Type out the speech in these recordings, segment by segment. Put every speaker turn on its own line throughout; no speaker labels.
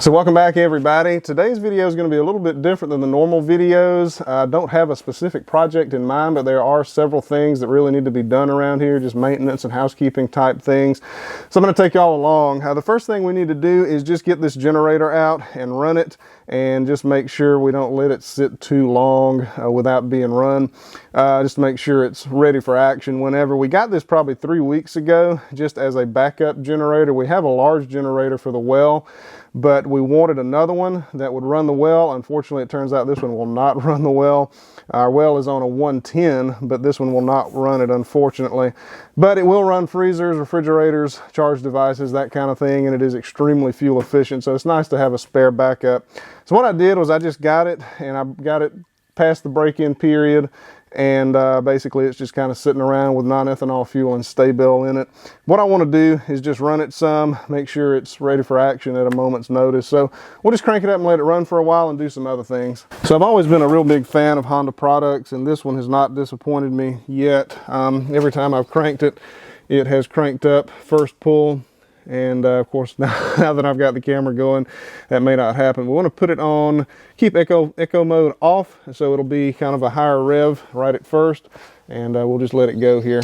So welcome back everybody. Today's video is going to be a little bit different than the normal videos. I don't have a specific project in mind, but there are several things that really need to be done around here, just maintenance and housekeeping type things. So I'm going to take y'all along. The first thing we need to do is just get this generator out and run it, and just make sure we don't let it sit too long without being run. Just to make sure it's ready for action whenever. We got this probably 3 weeks ago just as a backup generator. We have a large generator for the well, but we wanted another one that would run the well. Unfortunately, it turns out this one will not run the well. Our well is on a 110, but this one will not run it, unfortunately. But it will run freezers, refrigerators, charge devices, that kind of thing, and it is extremely fuel efficient, so it's nice to have a spare backup. So what I did was I just got it, and I got it past the break-in period, and basically it's just kind of sitting around with non-ethanol fuel and Sta-Bil in it. What I want to do is just run it some, make sure it's ready for action at a moment's notice. So we'll just crank it up and let it run for a while and do some other things. So I've always been a real big fan of Honda products, and this one has not disappointed me yet. Every time I've cranked it, it has cranked up first pull. And of course, now that I've got the camera going, that may not happen. We want to put it on, keep echo mode off, so it'll be kind of a higher rev right at first, and we'll just let it go here.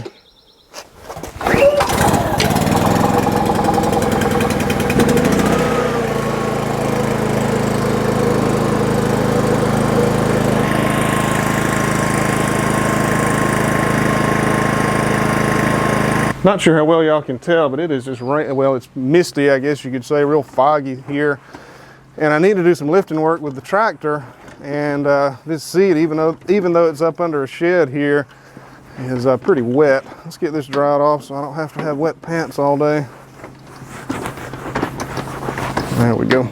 Not sure how well y'all can tell, but it is just rain. Well, it's misty, I guess you could say, real foggy here. And I need to do some lifting work with the tractor. And this seat, even though it's up under a shed here, is pretty wet. Let's get this dried off so I don't have to have wet pants all day. There we go.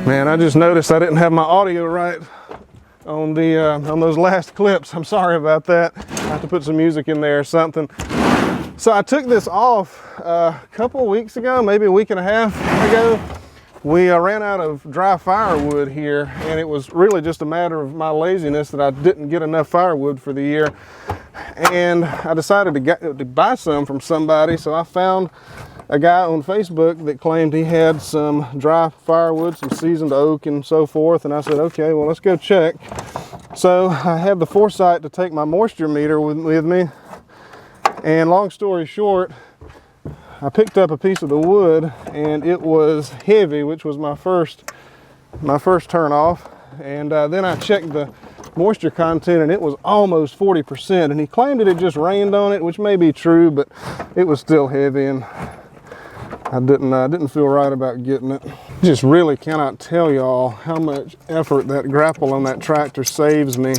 Man, I just noticed I didn't have my audio right on the on those last clips. I'm sorry about that. I have to put some music in there or something. So I took this off a couple of weeks ago, maybe a week and a half ago. We ran out of dry firewood here, and it was really just a matter of my laziness that I didn't get enough firewood for the year. And I decided to buy some from somebody, so I found a guy on Facebook that claimed he had some dry firewood, some seasoned oak and so forth, and I said, okay, well, let's go check. So I had the foresight to take my moisture meter with me, and long story short, I picked up a piece of the wood, and it was heavy, which was my first turn off. And then I checked the moisture content, and it was almost 40%, and he claimed it had just rained on it, which may be true, but it was still heavy, and I didn't feel right about getting it. Just really cannot tell y'all how much effort that grapple on that tractor saves me.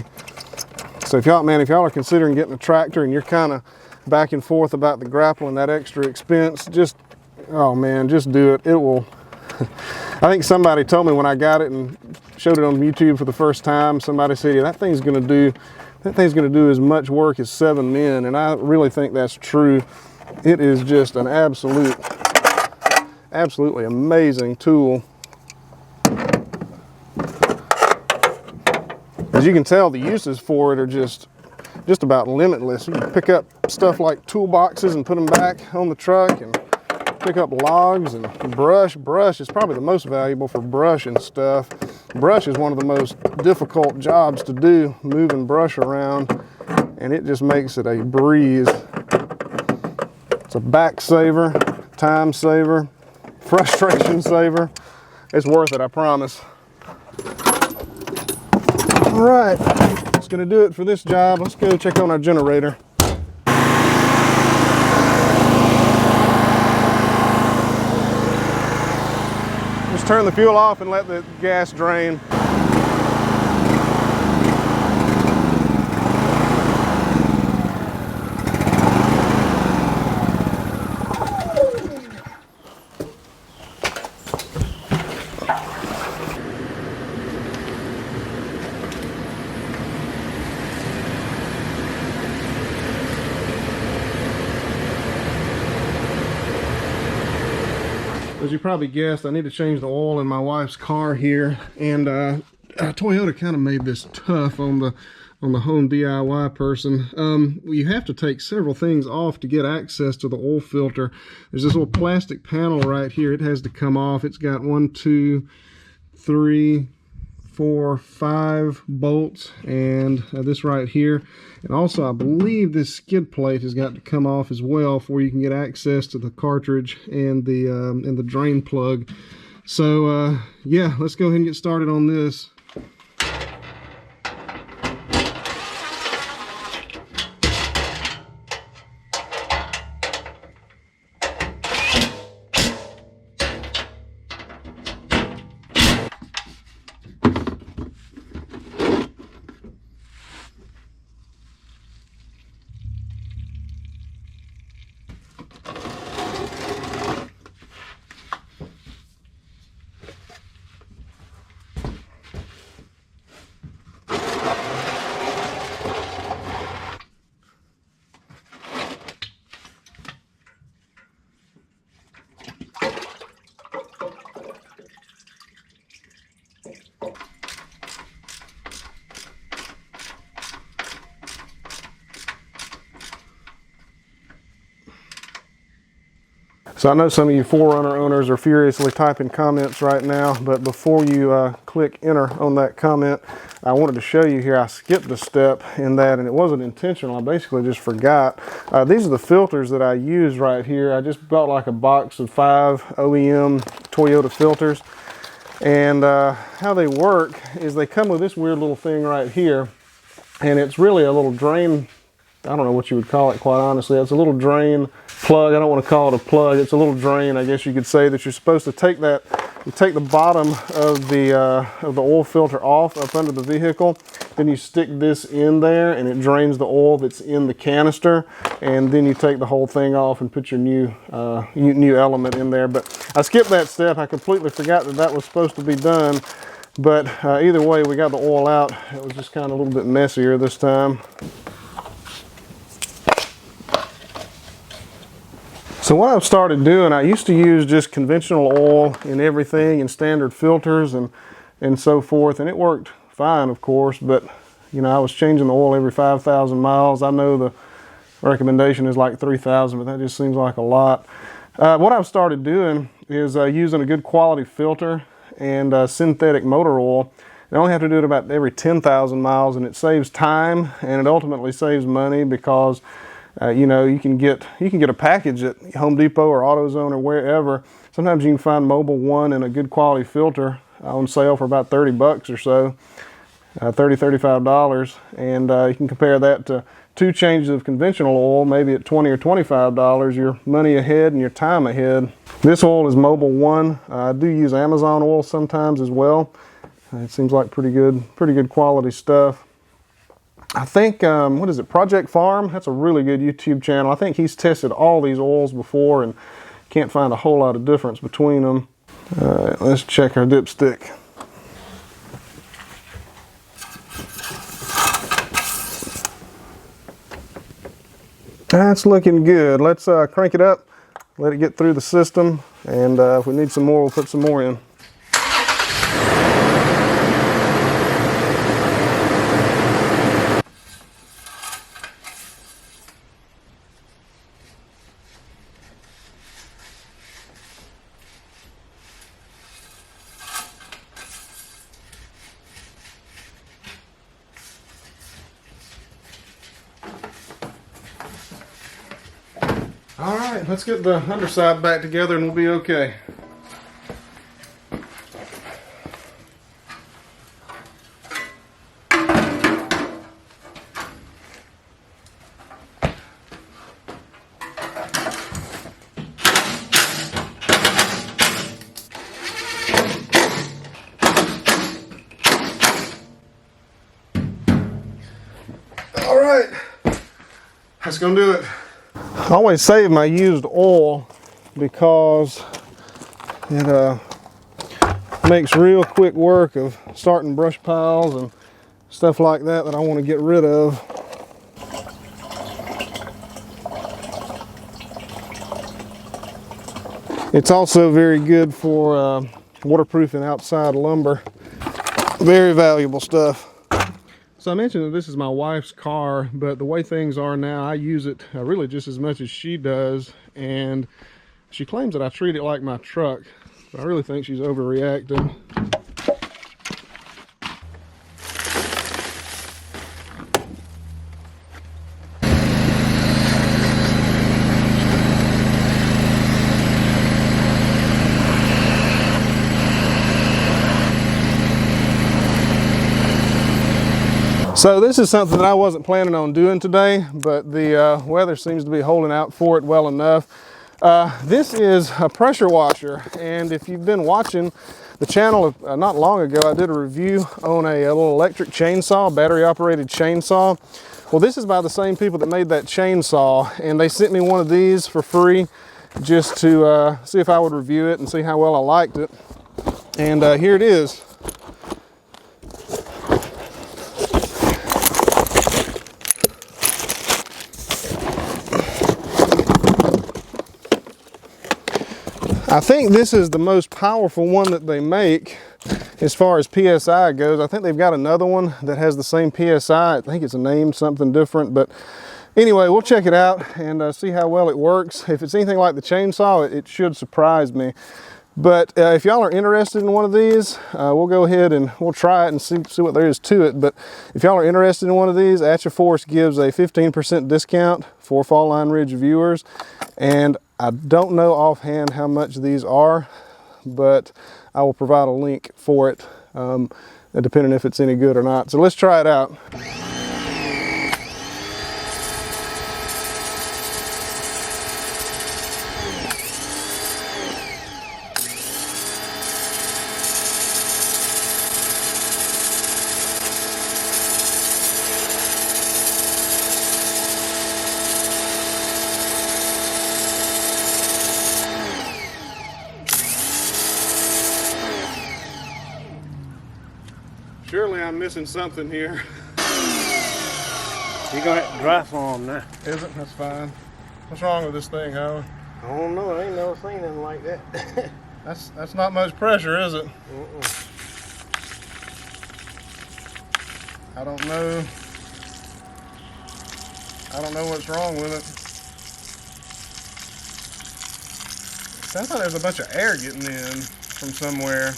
So if y'all are considering getting a tractor and you're kind of back and forth about the grapple and that extra expense, just, oh man, just do it. It will I think somebody told me when I got it and showed it on YouTube for the first time, somebody said, yeah, that thing's gonna do as much work as 7 men, and I really think that's true. It is just an absolutely amazing tool. As you can tell, the uses for it are just about limitless. You can pick up stuff like toolboxes and put them back on the truck, and pick up logs and brush. Brush is probably the most valuable for brush and stuff. Brush is one of the most difficult jobs to do, moving brush around, and it just makes it a breeze. It's a back saver, time saver, frustration saver. It's worth it, I promise. All right, that's gonna do it for this job. Let's go check on our generator. Just turn the fuel off and let the gas drain. As you probably guessed, I need to change the oil in my wife's car here, and Toyota kind of made this tough on the home DIY person. You have to take several things off to get access to the oil filter. There's this little plastic panel right here. It has to come off. It's got 1, 2, 3, 4, 5 bolts, and this right here. And also, I believe this skid plate has got to come off as well before you can get access to the cartridge and the drain plug. So yeah, let's go ahead and get started on this. So I know some of you Forerunner owners are furiously typing comments right now, but before you click enter on that comment, I wanted to show you here, I skipped a step in that, and it wasn't intentional. I basically just forgot. These are the filters that I use right here. I just bought like a box of 5 OEM Toyota filters, and how they work is they come with this weird little thing right here, and it's really a little drain. I don't know what you would call it, quite honestly. It's a little drain plug. I don't want to call it a plug. It's a little drain, I guess you could say, that you're supposed to take that. You take the bottom of the oil filter off up under the vehicle. Then you stick this in there, and it drains the oil that's in the canister. And then you take the whole thing off and put your new element in there. But I skipped that step. I completely forgot that that was supposed to be done. But either way, we got the oil out. It was just kind of a little bit messier this time. So what I've started doing, I used to use just conventional oil in everything and standard filters and so forth, and it worked fine, of course, but you know, I was changing the oil every 5,000 miles. I know the recommendation is like 3,000, but that just seems like a lot. What I've started doing is using a good quality filter and synthetic motor oil. I only have to do it about every 10,000 miles, and it saves time, and it ultimately saves money because you know, you can get a package at Home Depot or AutoZone or wherever. Sometimes you can find Mobil 1 and a good quality filter on sale for about 30 bucks or so, $35, and you can compare that to 2 changes of conventional oil, maybe at $20 or $25. Your money ahead and your time ahead. This oil is Mobil 1. I do use Amazon oil sometimes as well. It seems like pretty good quality stuff. I think, what is it, Project Farm? That's a really good YouTube channel. I think he's tested all these oils before and can't find a whole lot of difference between them. All right, let's check our dipstick. That's looking good. Let's crank it up, let it get through the system, and if we need some more, we'll put some more in. All right, let's get the underside back together and we'll be okay. All right, that's gonna do it. I always save my used oil because it makes real quick work of starting brush piles and stuff like that I want to get rid of. It's also very good for waterproofing outside lumber. Very valuable stuff. So I mentioned that this is my wife's car, but the way things are now, I use it really just as much as she does, and she claims that I treat it like my truck. So I really think she's overreacting. So this is something that I wasn't planning on doing today, but the weather seems to be holding out for it well enough. This is a pressure washer, and if you've been watching the channel not long ago, I did a review on a little electric chainsaw, battery operated chainsaw. Well, this is by the same people that made that chainsaw, and they sent me one of these for free just to see if I would review it and see how well I liked it. And here it is. I think this is the most powerful one that they make as far as PSI goes. I think they've got another one that has the same PSI. I think it's named something different, but anyway, we'll check it out and see how well it works. If it's anything like the chainsaw, it should surprise me. But if y'all are interested in one of these, we'll go ahead and we'll try it and see what there is to it. But if y'all are interested in one of these, At Your Force gives a 15% discount for Fall Line Ridge viewers. And I don't know offhand how much these are, but I will provide a link for it, depending if it's any good or not. So let's try it out. Surely I'm missing something here.
You're gonna have to dry farm now.
Is it? That's fine. What's wrong with this thing, Howard?
I don't know. I ain't never seen nothing like that.
That's not much pressure, is it? I don't know. I don't know what's wrong with it. It sounds like there's a bunch of air getting in from somewhere.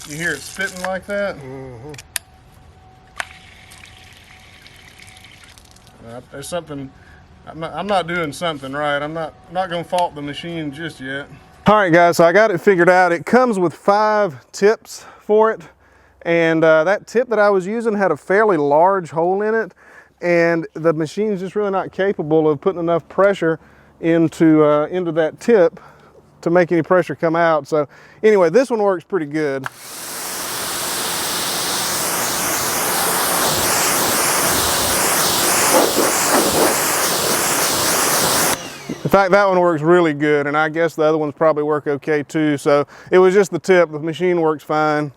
You hear it spitting like that? There's something. I'm not doing something right. I'm not going to fault the machine just yet. All right, guys. So I got it figured out. It comes with 5 tips for it, and that tip that I was using had a fairly large hole in it, and the machine's just really not capable of putting enough pressure into that tip to make any pressure come out. So anyway, this one works pretty good. If fact, that one works really good, and I guess the other ones probably work okay too. So it was just the tip. The machine works fine.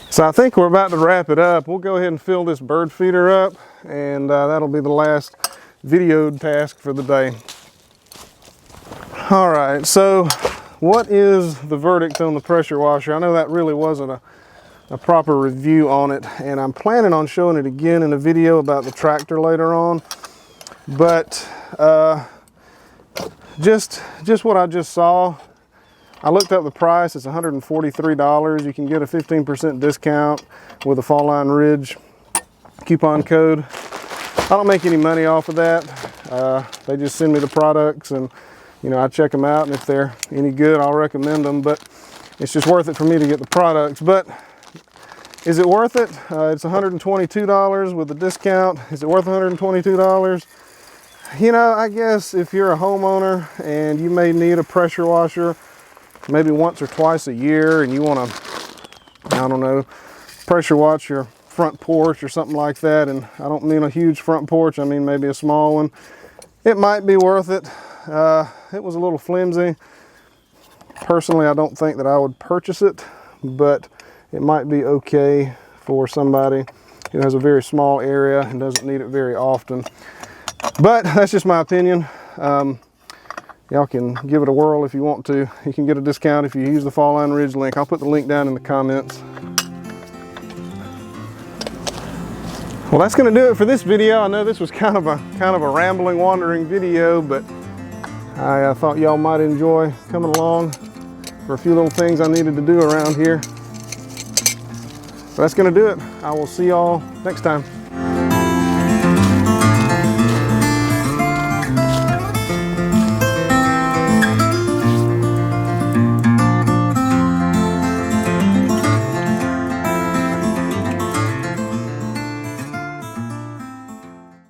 So I think we're about to wrap it up. We'll go ahead and fill this bird feeder up, and that'll be the last videoed task for the day. All right, so what is the verdict on the pressure washer? I know that really wasn't a proper review on it, and I'm planning on showing it again in a video about the tractor later on. But just what I just saw, I looked up the price. It's $143. You can get a 15% discount with a falllineridge coupon code. I don't make any money off of that. They just send me the products, and you know, I check them out, and if they're any good, I'll recommend them. But it's just worth it for me to get the products. But is it worth it? It's $122 with the discount. Is it worth $122? You know, I guess if you're a homeowner and you may need a pressure washer maybe once or twice a year, and you want to, I don't know, pressure wash your front porch or something like that, and I don't mean a huge front porch, I mean maybe a small one, it might be worth it. It was a little flimsy. Personally, I don't think that I would purchase it, but it might be okay for somebody who has a very small area and doesn't need it very often. But that's just my opinion. Y'all can give it a whirl if you want to. You can get a discount if you use the falllineridge link. I'll put the link down in the comments. Well, that's going to do it for this video. I know this was kind of a rambling, wandering video, but I thought y'all might enjoy coming along for a few little things I needed to do around here. So that's going to do it. I will see y'all next time.